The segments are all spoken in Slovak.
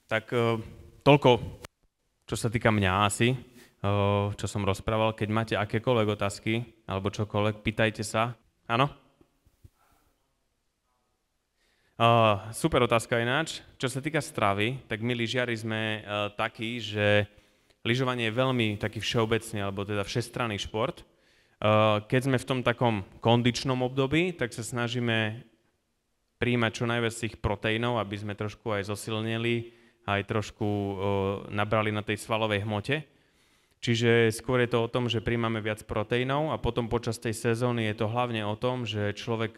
Tak toľko, čo sa týka mňa asi, čo som rozprával. Keď máte akékoľvek otázky alebo čokoľvek, pýtajte sa. Áno? Super otázka ináč. Čo sa týka stravy, tak my lyžiari sme takí, že lyžovanie je veľmi taký všeobecný, alebo teda všestranný šport. Keď sme v tom takom kondičnom období, tak sa snažíme prijímať čo najviac tých proteínov, aby sme trošku aj zosilnili, aj trošku nabrali na tej svalovej hmote. Čiže skôr je to o tom, že prijímame viac proteínov a potom počas tej sezóny je to hlavne o tom, že človek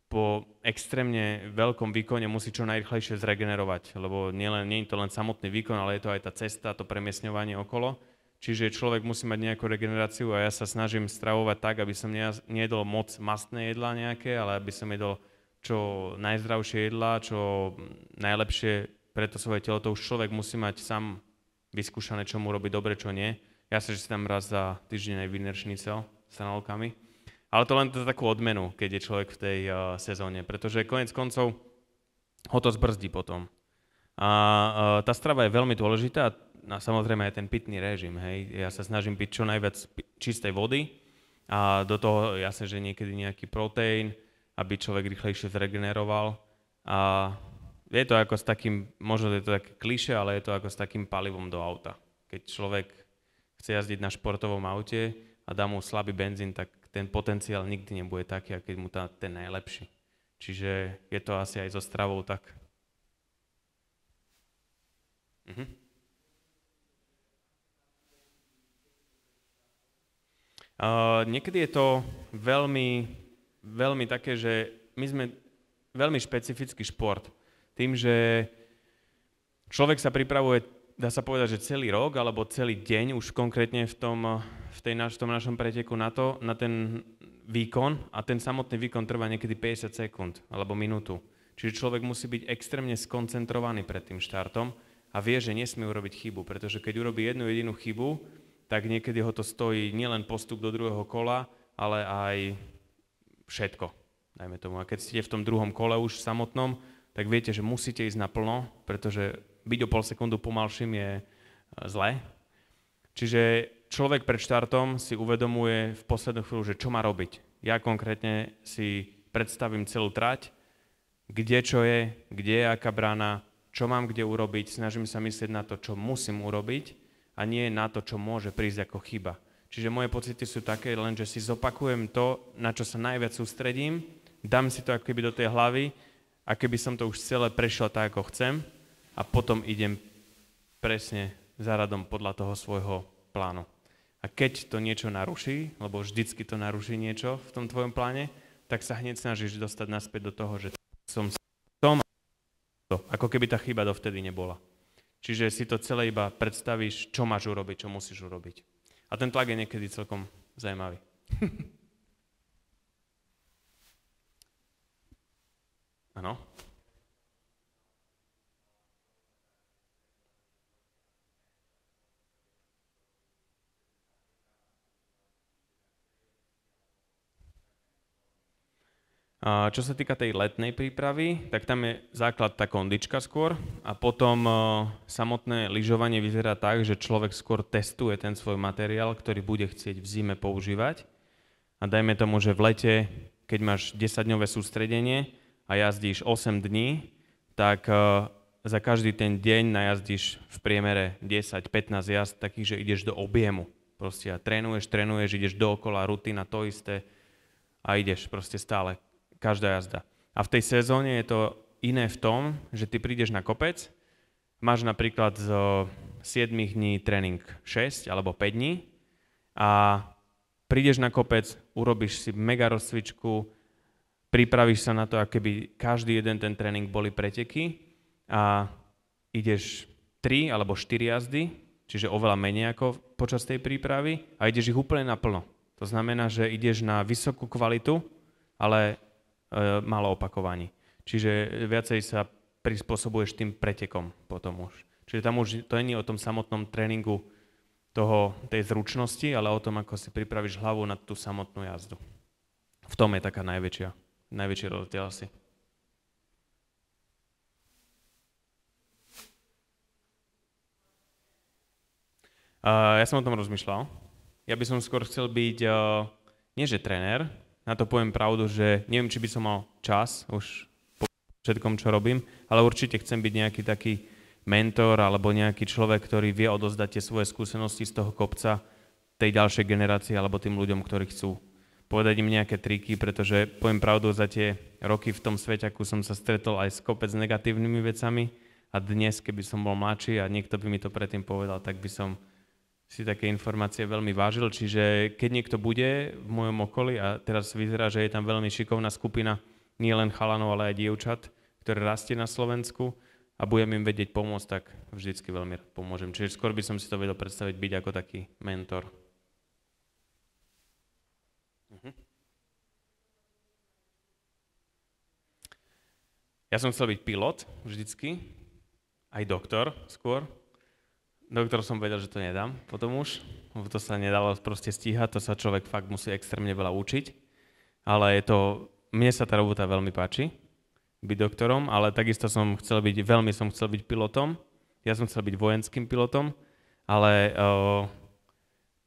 po extrémne veľkom výkone musí čo najrýchlejšie zregenerovať, lebo nie je to len samotný výkon, ale je to aj tá cesta, to premiesňovanie okolo. Čiže človek musí mať nejakú regeneráciu a ja sa snažím stravovať tak, aby som nejedol moc mastné jedlá nejaké, ale aby som jedol čo najzdravšie jedlá, čo najlepšie pre to svoje telo. To už človek musí mať sám vyskúšané, čo mu robí dobre, čo nie. Ja sa, že si tam raz za týždeň aj Wiener Schnitzel s hranolkami. Ale to len to takú odmenu, keď je človek v tej sezóne, pretože konec koncov ho to zbrzdí potom. A tá strava je veľmi dôležitá a samozrejme aj ten pitný režim. Hej. Ja sa snažím piť čo najviac čistej vody a do toho jasne, že niekedy nejaký proteín, aby človek rýchlejšie zregeneroval. A je to ako s takým, možno je to také klišé, ale je to ako s takým palivom do auta. Keď človek chce jazdiť na športovom aute a dá mu slabý benzín, tak ten potenciál nikdy nebude taký, keď mu ten najlepší. Čiže je to asi aj so stravou tak. Niekedy je to veľmi také, že my sme veľmi špecifický šport. Tým, že človek sa pripravuje, dá sa povedať, že celý rok alebo celý deň už konkrétne v tom našom preteku na ten výkon a ten samotný výkon trvá niekedy 50 sekúnd alebo minútu. Čiže človek musí byť extrémne skoncentrovaný pred tým štartom a vie, že nesmie urobiť chybu, pretože keď urobí jednu jedinú chybu, tak niekedy ho to stojí nielen postup do druhého kola, ale aj všetko, dajme tomu. A keď ste v tom druhom kole už samotnom, tak viete, že musíte ísť naplno, pretože byť o pol sekundu pomalším je zlé. Čiže človek pred štartom si uvedomuje v poslednú chvíľu, že čo má robiť. Ja konkrétne si predstavím celú trať, kde čo je, kde je aká brána, čo mám kde urobiť, snažím sa myslieť na to, čo musím urobiť a nie na to, čo môže prísť ako chyba. Čiže moje pocity sú také, len že si zopakujem to, na čo sa najviac sústredím, dám si to ako keby do tej hlavy a keby som to už celé prešiel tak, ako chcem a potom idem presne za radom podľa toho svojho plánu. A keď to niečo naruší, lebo vždycky to naruší niečo v tom tvojom pláne, tak sa hneď snažíš dostať naspäť do toho, že som ako keby tá chyba dovtedy nebola. Čiže si to celé iba predstavíš, čo máš urobiť, čo musíš urobiť. A ten tlak je niekedy celkom zaujímavý. Áno. Čo sa týka tej letnej prípravy, tak tam je základ tá kondička skôr a potom samotné lyžovanie vyzerá tak, že človek skôr testuje ten svoj materiál, ktorý bude chcieť v zime používať. A dajme tomu, že v lete, keď máš 10-dňové sústredenie a jazdíš 8 dní, tak za každý ten deň najazdíš v priemere 10-15 jazd takých, že ideš do objemu. Proste a trénuješ, ideš dookola, rutina, to isté a ideš proste stále. Každá jazda. A v tej sezóne je to iné v tom, že ty prídeš na kopec, máš napríklad zo 7 dní tréning 6 alebo 5 dní a prídeš na kopec, urobíš si mega rozcvičku, pripravíš sa na to, ako keby každý jeden ten tréning boli preteky a ideš 3 alebo 4 jazdy, čiže oveľa menej ako počas tej prípravy a ideš ich úplne naplno. To znamená, že ideš na vysokú kvalitu, ale málo opakovaní. Čiže viacej sa prispôsobuješ tým pretekom potom už. Čiže tam už to nie je o tom samotnom tréningu tej zručnosti, ale o tom, ako si pripravíš hlavu na tú samotnú jazdu. V tom je taká najväčší rozdiel asi. Ja som o tom rozmýšľal. Ja by som skôr chcel byť, nie že tréner, na to poviem pravdu, že neviem, či by som mal čas už po všetkom, čo robím, ale určite chcem byť nejaký taký mentor alebo nejaký človek, ktorý vie odozdať tie svoje skúsenosti z toho kopca tej ďalšej generácii alebo tým ľuďom, ktorí chcú povedať im nejaké triky, pretože poviem pravdu, za tie roky v tom sveťaku som sa stretol aj s kopec negatívnymi vecami a dnes, keby som bol mladší a niekto by mi to predtým povedal, tak by som si také informácie veľmi vážil. Čiže keď niekto bude v mojom okolí a teraz vyzerá, že je tam veľmi šikovná skupina nie len chalanov, ale aj dievčat, ktoré rastie na Slovensku a budem im vedieť pomôcť, tak vždycky veľmi rád pomôžem. Čiže skôr by som si to vedel predstaviť byť ako taký mentor. Ja som chcel byť pilot vždycky, aj doktor skôr. Doktor som vedel, že to nedám potom už, to sa nedalo proste stíhať, to sa človek fakt musí extrémne veľa učiť. Ale mne sa tá robota veľmi páči, byť doktorom, ale takisto veľmi som chcel byť pilotom. Ja som chcel byť vojenským pilotom, ale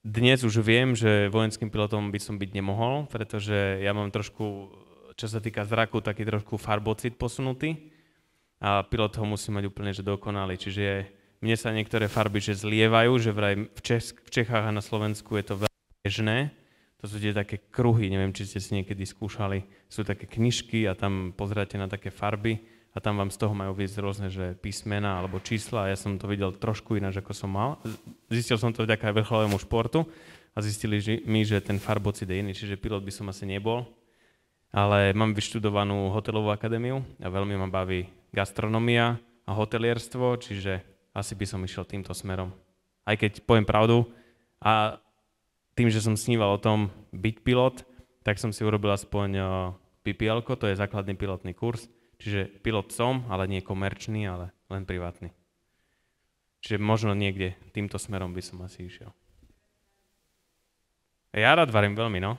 dnes už viem, že vojenským pilotom by som byť nemohol, pretože ja mám trošku, čo sa týka zraku, taký trošku farbocit posunutý a pilot ho musí mať úplne že dokonalý, čiže mne sa niektoré farby že zlievajú, že vraj v Čechách a na Slovensku je to veľmi bežné. To sú tie také kruhy, neviem, či ste si niekedy skúšali. Sú také knižky a tam pozeráte na také farby a tam vám z toho majú výsť rôzne že písmena alebo čísla a ja som to videl trošku ináč, ako som mal. Zistil som to vďaka vrcholovému športu a zistili mi, že ten farbocid je iný, čiže pilot by som asi nebol. Ale mám vyštudovanú hotelovú akadémiu a veľmi ma baví gastronomia a hotelierstvo, čiže asi by som išiel týmto smerom. Aj keď poviem pravdu a tým, že som sníval o tom byť pilot, tak som si urobil aspoň PPL-ko, to je základný pilotný kurz. Čiže pilot som, ale nie komerčný, ale len privátny. Čiže možno niekde týmto smerom by som asi išiel. Ja rád varím veľmi, no.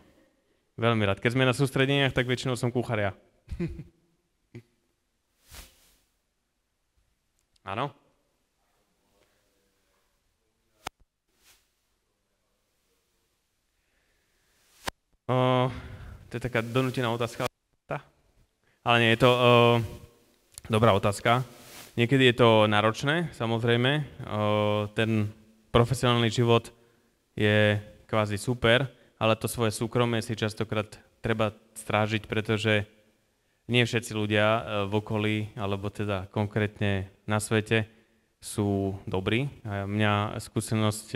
Veľmi rád. Keď sme na sústredeniach, tak väčšinou som kuchár ja. Áno? To je taká donútená otázka. Ale nie, je to dobrá otázka. Niekedy je to náročné, samozrejme. Ten profesionálny život je kvázi super, ale to svoje súkromie si častokrát treba strážiť, pretože nie všetci ľudia v okolí, alebo teda konkrétne na svete, sú dobrí. A mňa skúsenosť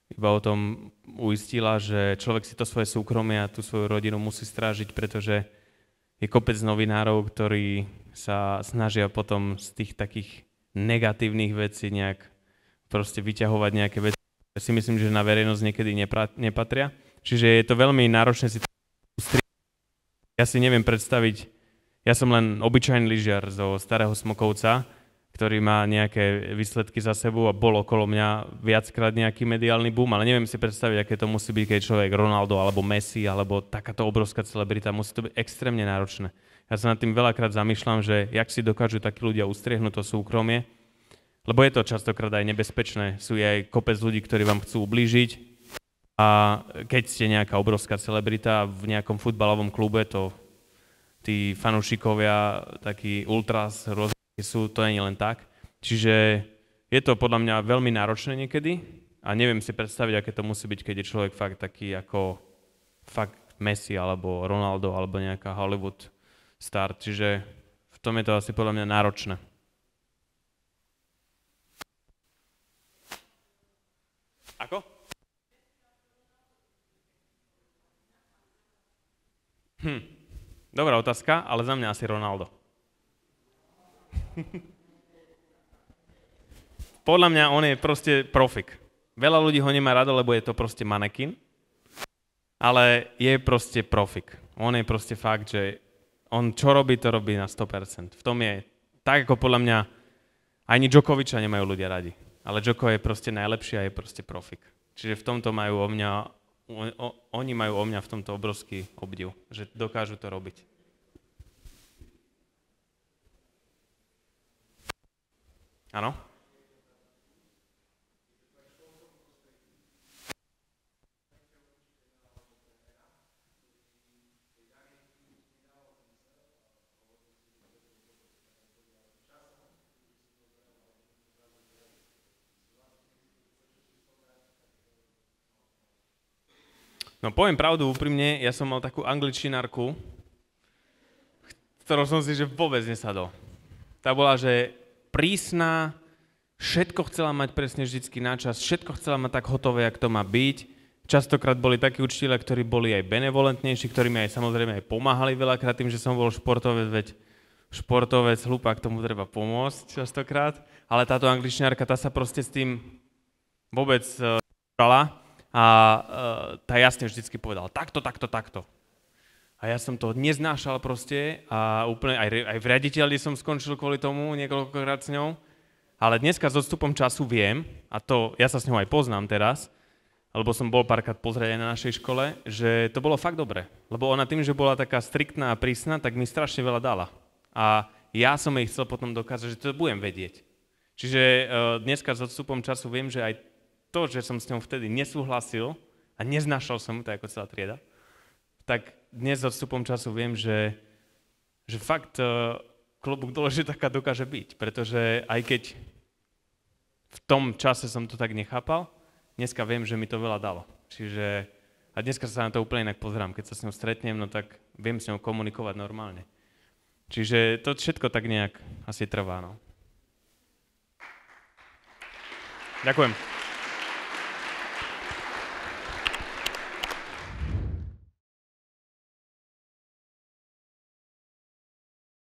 iba o tom uistila, že človek si to svoje súkromie a tú svoju rodinu musí strážiť, pretože je kopec novinárov, ktorí sa snažia potom z tých takých negatívnych vecí nejak proste vyťahovať nejaké veci, ktoré si myslím, že na verejnosť niekedy nepatria. Čiže je to veľmi náročné si to ustrieť. Ja si neviem predstaviť, ja som len obyčajný lyžiar zo Starého Smokovca, ktorý má nejaké výsledky za sebou a bol okolo mňa viackrát nejaký mediálny boom, ale neviem si predstaviť, aké to musí byť, keď človek Ronaldo alebo Messi alebo takáto obrovská celebrita, musí to byť extrémne náročné. Ja sa nad tým veľakrát zamýšľam, že jak si dokážu takí ľudia ustriehnúť to súkromie, lebo je to častokrát aj nebezpečné. Sú aj kopec ľudí, ktorí vám chcú ublížiť a keď ste nejaká obrovská celebrita v nejakom futbalovom klube, to tí fanúšikovia, takí ultras to nie je len tak. Čiže je to podľa mňa veľmi náročné niekedy a neviem si predstaviť, aké to musí byť, keď je človek fakt taký ako fakt Messi alebo Ronaldo alebo nejaká Hollywood star. Čiže v tom je to asi podľa mňa náročné. Ako? Dobrá otázka, ale za mňa asi Ronaldo. Podľa mňa on je proste profik. Veľa ľudí ho nemá rado, lebo je to proste manekin, ale je proste profik. On je proste fakt, že on čo robí, to robí na 100%. V tom je, tak ako podľa mňa, ani Djokoviča nemajú ľudia radi, ale Djoko je proste najlepší a je proste profik. Čiže v tomto majú oni majú o mňa v tomto obrovský obdiv, že dokážu to robiť. Áno? No poviem pravdu úprimne, ja som mal takú angličtinárku, ktorou som si že vôbec nesadol. Tá bola, že prísna, všetko chcela mať presne vždycky na čas, všetko chcela mať tak hotové, jak to má byť. Častokrát boli takí učitelia, ktorí boli aj benevolentnejší, ktorí mi aj samozrejme aj pomáhali veľakrát tým, že som bol športovec, veď športovec, hlupák, tomu treba pomôcť častokrát. Ale táto angličtinárka, tá sa proste s tým vôbec brala a tá jasne vždycky povedala takto, takto, takto. A ja som to neznášal proste a úplne aj v riaditeľi som skončil kvôli tomu niekoľkokrát s ňou. Ale dneska s odstupom času viem, a to ja sa s ňou aj poznám teraz, alebo som bol párkrát pozrieť aj na našej škole, že to bolo fakt dobre. Lebo ona tým, že bola taká striktná a prísna, tak mi strašne veľa dala. A ja som jej chcel potom dokázať, že to budem vedieť. Čiže dneska s odstupom času viem, že aj to, že som s ňou vtedy nesúhlasil a neznášal som ju, tak ako celá trieda, tak dnes s odstupom času viem, že fakt klobúk dole, že taká dokáže byť, pretože aj keď v tom čase som to tak nechápal, dneska viem, že mi to veľa dalo. Čiže, a dneska sa na to úplne inak pozerám, keď sa s ňou stretnem, no tak viem s ňou komunikovať normálne. Čiže to všetko tak nejak asi trvá, no. Ďakujem.